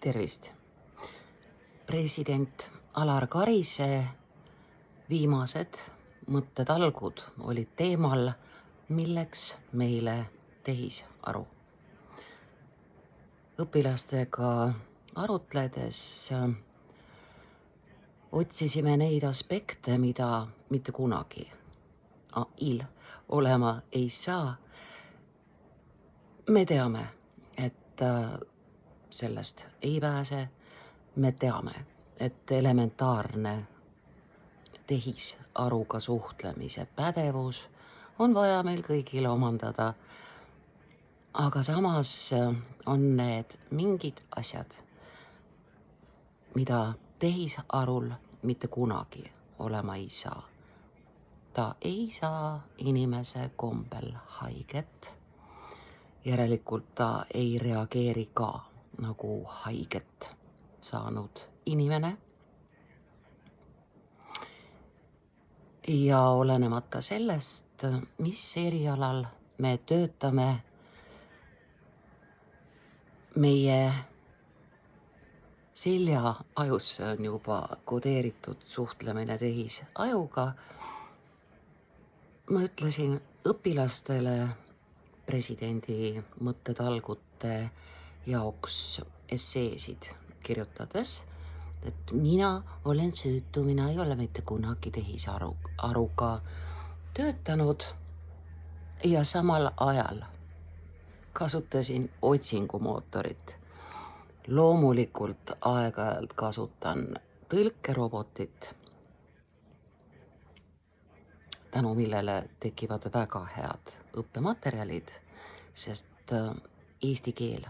Tervist! President Alar Karise viimased mõttetalgud olid teemal, milleks meile tehisaru. Õpilastega arutledes otsisime neid aspekte, mida mitte kunagi AI-l olema ei saa. Me teame, et sellest ei pääse. Me teame, et elementaarne tehisaruga suhtlemise pädevus on vaja meil kõigil omandada. Aga samas on need mingid asjad, mida tehisarul mitte kunagi olema ei saa. Ta ei saa inimese kombel haiget. Järelikult ta ei reageeri ka nagu haiget saanud inimene. Ja olenemata sellest, mis erialal me töötame, meie seljaajusse on juba kodeeritud suhtlemine tehisajuga. Ma ütlesin õpilastele presidendi mõttetalgute jaoks esseesid kirjutades, et mina olen süütu, mina ei ole mitte kunagi tehisaruga töötanud ja samal ajal kasutasin otsingumootorit. Loomulikult aeg-ajalt kasutan tõlkerobotit, tänu millele tekivad väga head õppematerjalid, sest eesti keel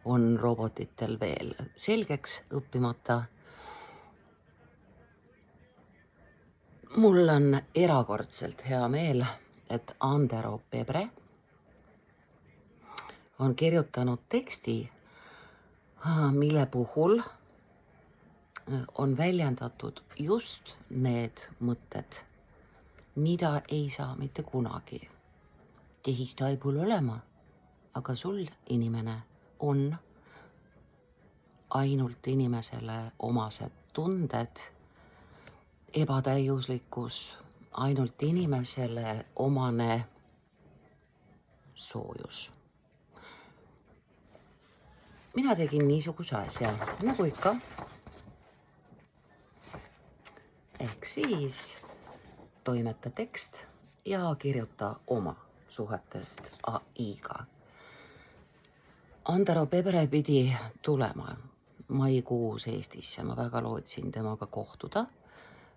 on robotitel veel selgeks õppimata. Mul on erakordselt hea meel, et Andero Pebre on kirjutanud teksti, mille puhul on väljendatud just need mõtted, mida ei saa mitte kunagi tehistaibul olema, aga sul, inimene, on ainult inimesele omased tunded, ebatäiuslikkus, ainult inimesele omane soojus. Mina tegin niisuguse asja, nagu ikka. Ehk siis toimeta tekst ja kirjuta oma suhetest AI-ga. Andero Pebre pidi tulema maikuus Eestisse. Ma väga lootsin temaga kohtuda.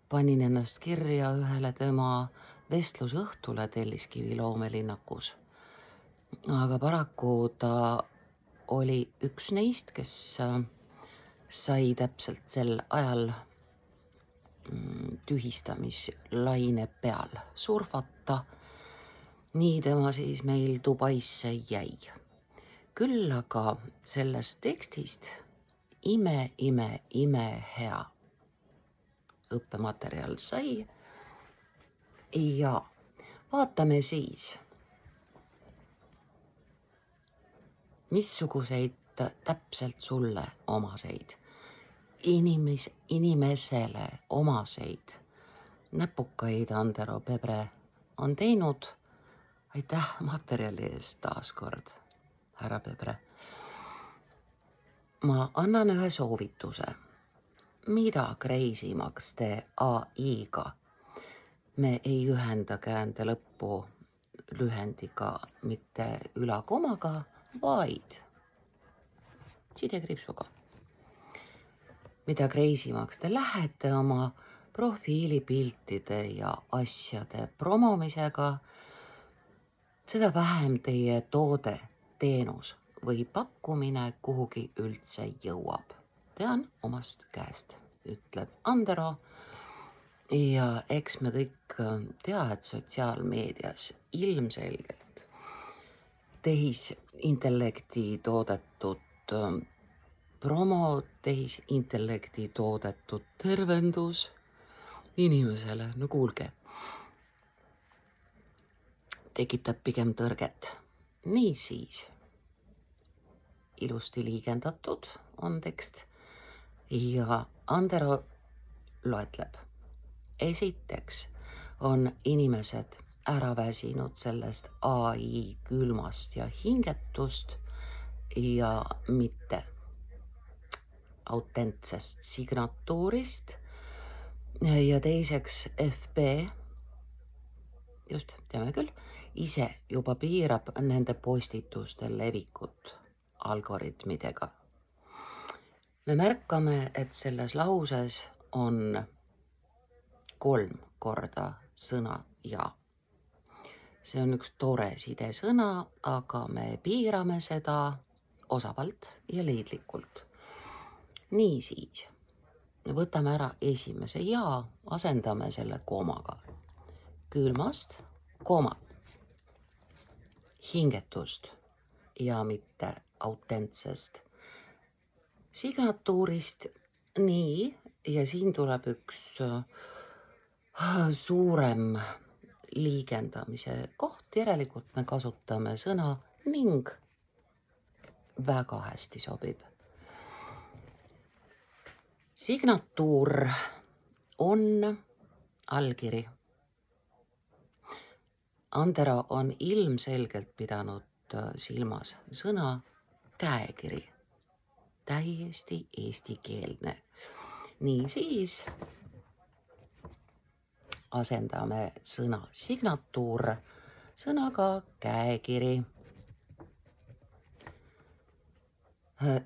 Panin ennast kirja ühele tema vestlusõhtule Telliskivi loomelinnakus. Aga paraku ta oli üks neist, kes sai täpselt sel ajal tühistamislaine peal surfata. Nii tema siis meil Dubaisse jäi. Küll aga sellest tekstist ime hea õppematerjal sai. Ja vaatame siis, missuguseid täpselt sulle omaseid, inimesele omaseid näpukaid Andero Pebre on teinud. Aitäh materjali eest taas kord, härra Pebre. Ma annan ühe soovituse. Mida kreisimaks te AI-ga? Me ei ühenda käände lõppu lühendiga, mitte ülakomaga, vaid sidekriipsuga. Mida kreisimaks te lähete oma profiilipiltide ja asjade promomisega, seda vähem teie toode, teenus või pakkumine kuhugi üldse jõuab. Tean omast käest, ütleb Andero. Ja eks me kõik tea, et sotsiaalmeedias ilmselgelt tehisintellekti toodetud promo, tehisintellekti toodetud tervendus inimesele, no kuulge, tekitab pigem tõrget. Niisiis, ilusti liigendatud on tekst ja Andero loetleb. Esiteks on inimesed ära väsinud sellest ai külmast ja hingetust ja mitte autentsest signatuurist. Ja teiseks FB, just teame küll, ise juba piirab nende postituste levikut algoritmidega. Me märkame, et selles lauses on 3 korda sõna ja. See on üks tore sidesõna, aga me piirame seda osavalt ja leidlikult. Niisiis, võtame ära esimese ja, asendame selle koomaga. Külmast, kooma, hingetust ja mitte autentsest signatuurist. Nii, ja siin tuleb üks suurem liigendamise koht, järelikult me kasutame sõna ning väga hästi sobib. Signatuur on allkiri. Andero on ilmselgelt pidanud silmas sõna käekiri. Täiesti eestikeelne. Niisiis asendame sõna signatuur sõnaga käekiri.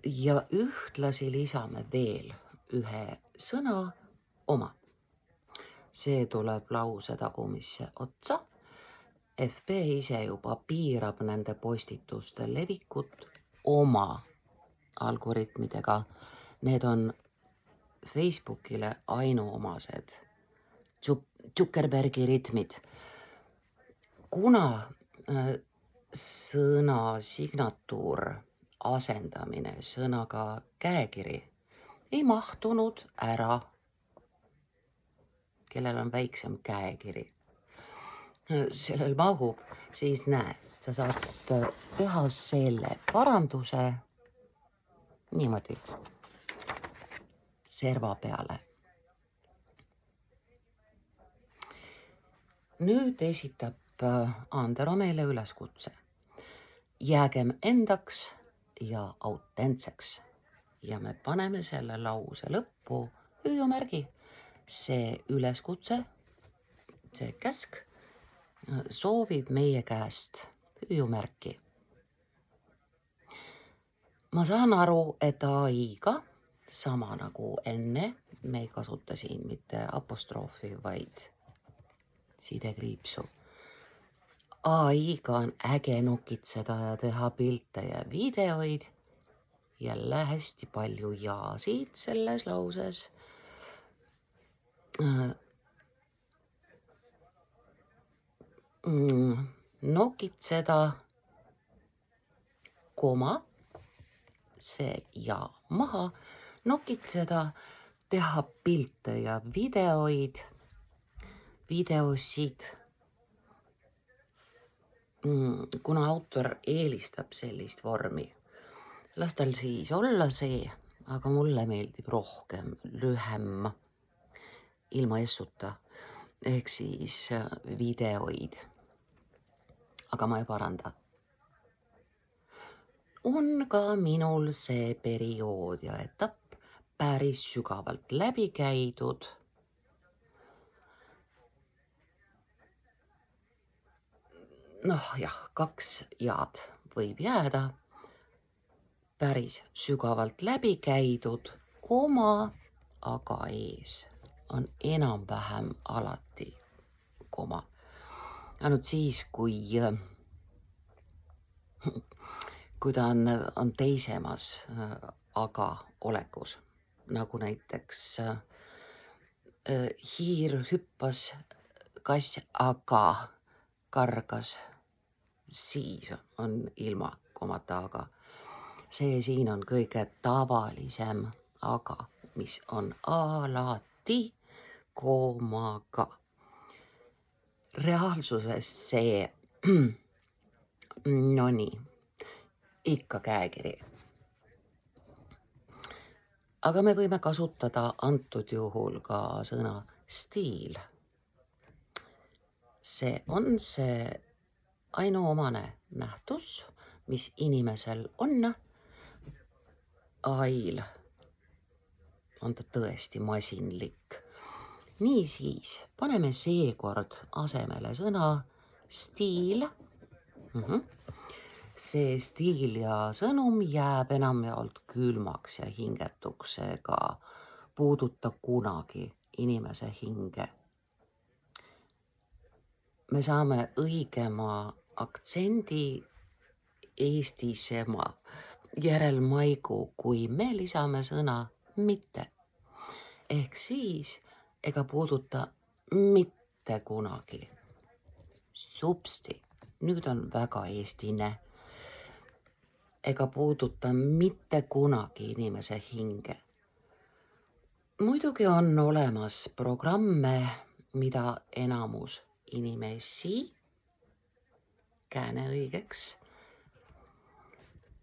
Ja ühtlasi lisame veel ühe sõna oma. See tuleb lause tagumisse otsa. FB ise juba piirab nende postituste levikut oma algoritmidega. Need on Facebookile ainuomased Zuckerbergi ritmid. Kuna sõna signatuur asendamine sõnaga käekiri ei mahtunud ära, kellel on väiksem käekiri, sellel mahub, siis näe, sa saad teha selle paranduse niimoodi serva peale. Nüüd esitab Andero meile üleskutse. Jäägem endaks ja autentseks. Ja me paneme selle lause lõppu hüüumärgi. See üleskutse, see käsk soovib meie käest hüüumärki. Ma saan aru, et ai-ga, sama nagu enne, me ei kasuta siin mitte apostroofi, vaid sidekriipsu. ai-ga on äge nokitseda ja teha pilte ja videoid. Jälle hästi palju jaasid selles lauses. Nokitseda, koma, see ja maha, nokitseda, teha pilte ja videosid. Kuna autor eelistab sellist vormi, las tal siis olla see, aga mulle meeldib rohkem lühem ilma essuta, ehk siis videoid. Aga ma ei paranda. On ka minul see periood ja etapp päris sügavalt läbi käidud. Noh jah, 2 jaad võib jääda. Päris sügavalt läbi käidud, koma, aga ees on enam-vähem alati koma. Ainult siis, kui ta on teisemas aga olekus, nagu näiteks hiir hüppas, kass aga kargas, siis on ilma komata aga. See siin on kõige tavalisem aga, mis on alati koomaga. Reaalsuses see, no nii, ikka käekiri. aga me võime kasutada antud juhul ka sõna stiil. See on see ainuomane nähtus, mis inimesel on. AI-l on ta tõesti masinlik. Niisiis, paneme seekord asemele sõna stiil. See stiil ja sõnum jääb enamjaolt külmaks ja hingetuks ega puuduta kunagi inimese hinge. Me saame õigema aktsendi eestisema järelmaigu, kui me lisame sõna mitte. Ehk siis ega puuduta mitte kunagi. Supsti, nüüd on väga eestine. Ega puuduta mitte kunagi inimese hinge. Muidugi on olemas programme, mida enamus inimesi, kääne õigeks,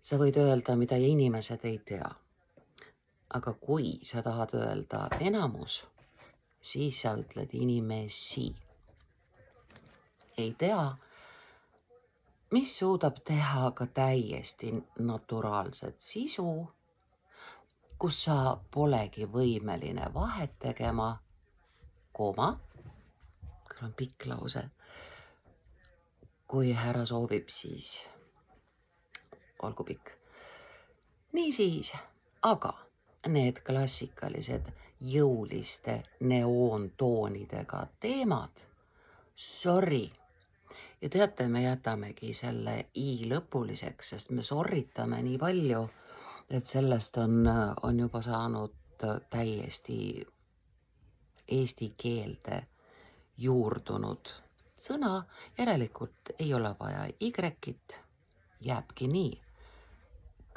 sa võid öelda, mida inimesed ei tea. Aga kui sa tahad öelda enamus, siis sa ütled inimesi. Ei tea, mis suudab teha ka täiesti naturaalset sisu, kus sa polegi võimeline vahet tegema, koma, küll on pikk lause, kui härra soovib, siis olgu pikk. Niisiis, aga need klassikalised jõuliste neoontoonidega teemad, sorry. Ja teate, me jätamegi selle i lõpuliseks, sest me sorritame nii palju, et sellest on juba saanud täiesti eesti keelde juurdunud sõna. Järelikult ei ole vaja y-it, jääbki nii.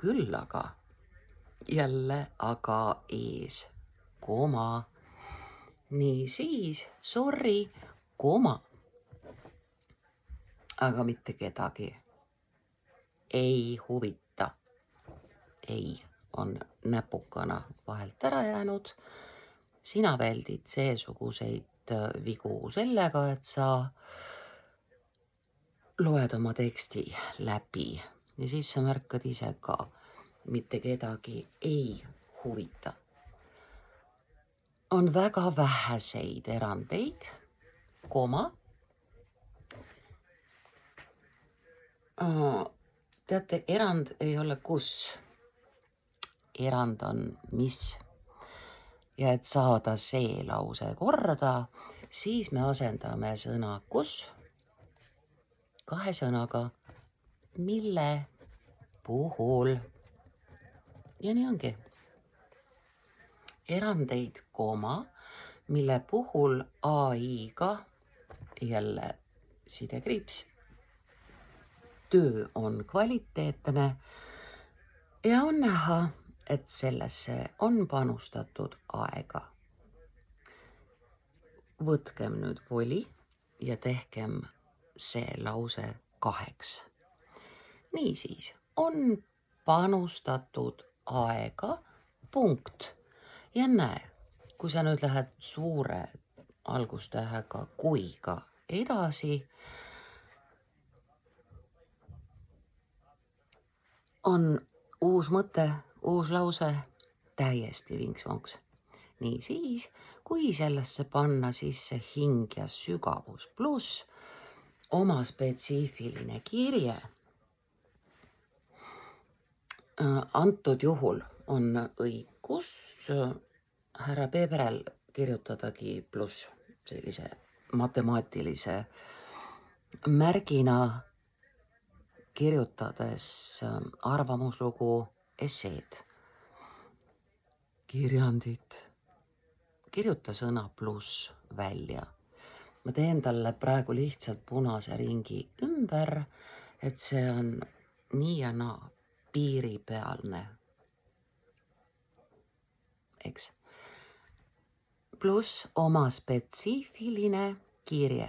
Küll aga jälle aga ees koma. Nii siis, sorry, koma. Aga mitte kedagi ei huvita. Ei on näpukana vahelt ära jäänud. Sina väldid seesuguseid vigu sellega, et sa loed oma teksti läbi ja siis sa märkad ise ka, mitte kedagi ei huvita. On väga väheseid erandeid, koma. Teate, erand ei ole kus. Erand on mis. Ja et saada see lause korda, siis me asendame sõna kus kahe sõnaga mille puhul. Ja nii ongi. Erandeid, koma, mille puhul AI-ga jälle sidekriips. Töö on kvaliteetne ja on näha, et sellesse on panustatud aega. Võtkem nüüd voli ja tehkem see lause kaheks. Niisiis, on panustatud aega, punkt. Ja näe, kui sa nüüd lähed suure algustähega kuiga edasi, on uus mõte, uus lause, täiesti vinks-vonks. Nii siis, kui sellesse panna sisse hing ja sügavus pluss oma spetsiifiline kirje, antud juhul on õigus härra Peeberel kirjutadagi pluss sellise matemaatilise märgina, kirjutades arvamuslugu, esseed, kirjandit, kirjuta sõna pluss välja. Ma teen talle praegu lihtsalt punase ringi ümber, et see on nii ja naa piiripealne. Eks? Pluss oma spetsiifiline kirje,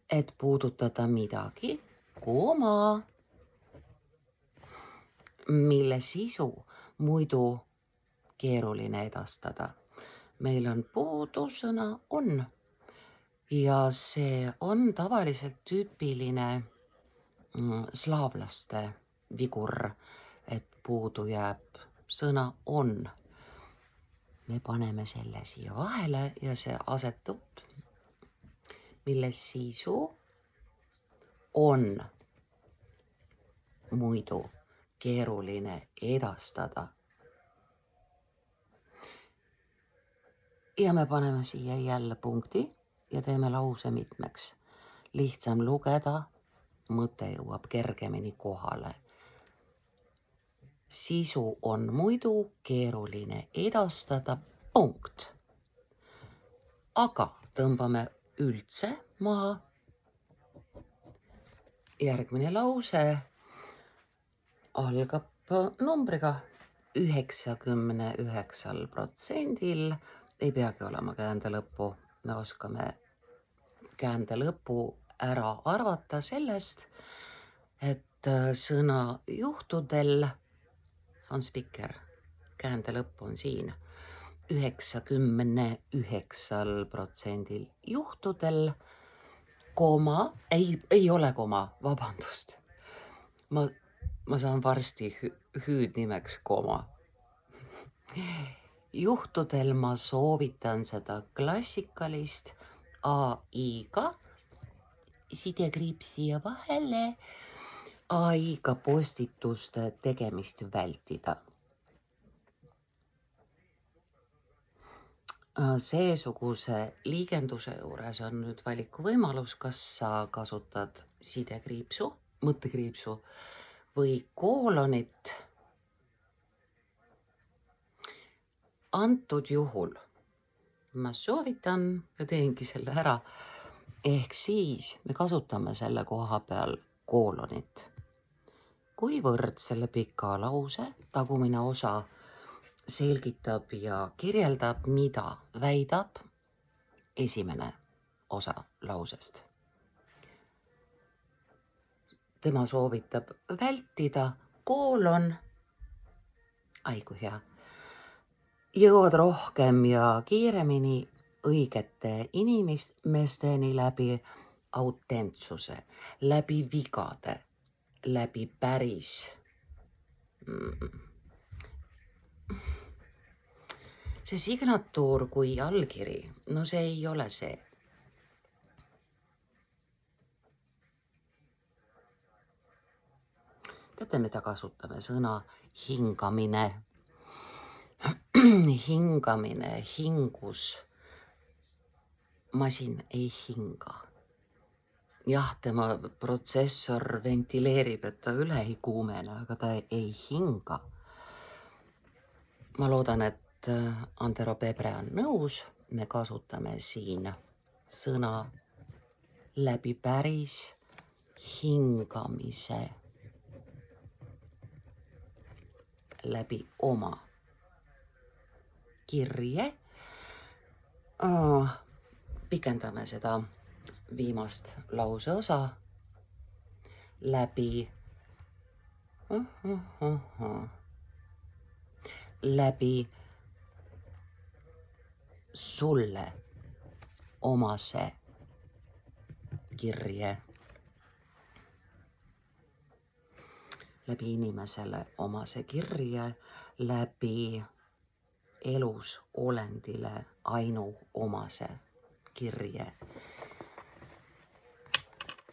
et puudutada midagi, koma, mille sisu muidu keeruline edastada. Meil on puudu sõna on ja see on tavaliselt tüüpiline slaavlaste vigur, et puudu jääb sõna on. Me paneme selle siia vahele ja see asetub, mille sisu on muidu keeruline edastada. Ja me paneme siia jälle punkti ja teeme lause mitmeks. Lihtsam lugeda, mõte jõuab kergemini kohale. Sisu on muidu keeruline edastada, punkt. Aga tõmbame üldse maha. Järgmine lause algab numbriga 99%. Ei peagi olema käände lõppu. Me oskame käände lõpu ära arvata sellest, et sõna juhtudel on spikker. Käände lõpp on siin. 99% juhtudel, koma, ei ole koma, vabandust. Ma saan varsti hüüdnimeks koma. Juhtudel ma soovitan seda klassikalist AI-ga, sidekriips siia vahele, AI-ga postituste tegemist vältida. Seesuguse liigenduse juures on nüüd valikuvõimalus, kas sa kasutad sidekriipsu, mõttekriipsu või koolonit. Antud juhul ma soovitan ja teengi selle ära, ehk siis me kasutame selle koha peal koolonit. Kuivõrd selle pika lause tagumine osa selgitab ja kirjeldab, mida väidab esimene osa lausest. Tema soovitab vältida koolon, ai kui hea, jõuad rohkem ja kiiremini õigete inimesteni läbi autentsuse, läbi vigade, läbi päris see signatuur kui allkiri, no see ei ole see. Teate, mida kasutame? Sõna hingamine. Hingamine, hingus. Masin ei hinga. Jah, tema protsessor ventileerib, et ta üle ei kuumene, aga ta ei hinga. Ma loodan, et Antero Pebre on nõus. Me kasutame siin sõna läbi päris hingamise, läbi oma kirje. Pikendame seda viimast lauseosa läbi sulle omase kirje, läbi inimesele omase kirje, läbi elus olendile ainuomase kirje.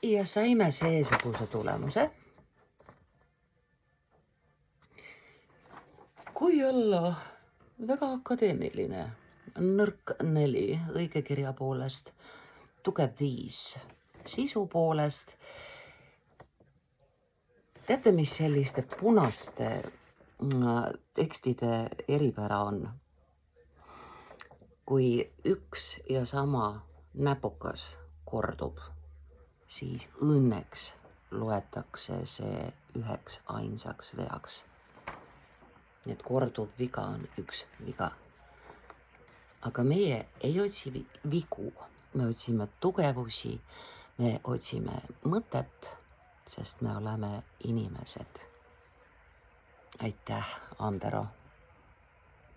Ja saime seesuguse tulemuse. Kui olla väga akadeemiline, nõrk 4 õigekirja poolest, tugev 5 sisu poolest. Teate, mis selliste punaste tekstide eripära on? Kui üks ja sama näpukas kordub, siis õnneks loetakse see üheks ainsaks veaks. Nii et korduv viga on üks viga. Aga meie ei otsi vigu, me otsime tugevusi, me otsime mõtet, sest me oleme inimesed. Aitäh, Antero!